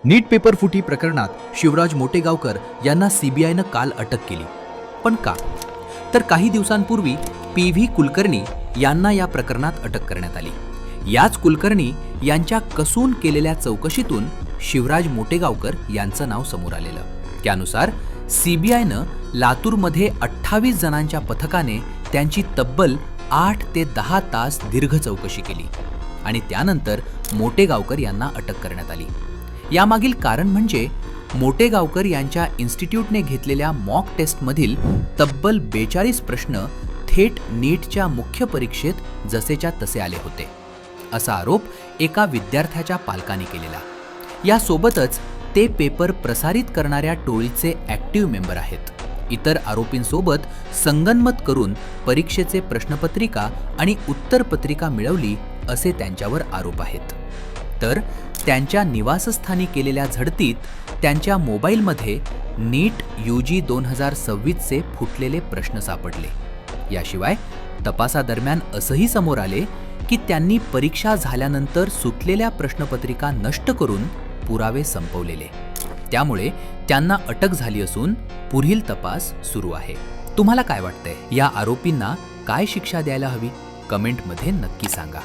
नीट paper फुटी प्रकरणात शिवराज मोटेगावकर यांना सीबीआयनं काल अटक केली. पण का? तर काही दिवसांपूर्वी पी.व्ही. कुलकर्णी यांना या प्रकरणात अटक करण्यात आली. याच कुलकर्णी यांच्या कसून केलेल्या चौकशीतून शिवराज मोटेगावकर यांचं नाव समोर आलेलं. त्यानुसार सीबीआयनं लातूरमध्ये 28 जणांच्या पथकाने त्यांची तब्बल 8 ते 10 तास दीर्घ चौकशी केली आणि त्यानंतर मोटेगावकर यांना अटक करण्यात आली. यामागील कारण म्हणजे मोटेगावकर यांच्या इन्स्टिट्यूटने घेतलेल्या मॉक टेस्टमधील तब्बल 42 प्रश्न थेट नीटच्या मुख्य परीक्षेत जसेच्या तसे आले होते, असा आरोप एका विद्यार्थ्याच्या पालकांनी केलेला. यासोबतच ते पेपर प्रसारित करणाऱ्या टोळीचे ॲक्टिव्ह मेंबर आहेत. इतर आरोपींसोबत संगनमत करून परीक्षेचे प्रश्नपत्रिका आणि उत्तरपत्रिका मिळवली असे त्यांच्यावर आरोप आहेत. तर त्यांच्या निवासस्थानी केलेल्या झडतीत त्यांच्या मोबाईलमध्ये नीट UG 2026चे फुटलेले प्रश्न सापडले. याशिवाय तपासादरम्यान असंही समोर आले की त्यांनी परीक्षा झाल्यानंतर सुटलेल्या प्रश्नपत्रिका नष्ट करून पुरावे संपवलेले. त्यामुळे त्यांना अटक झाली असून पुढील तपास सुरू आहे. तुम्हाला काय वाटतंय? या आरोपींना काय शिक्षा द्यायला हवी? कमेंटमध्ये नक्की सांगा.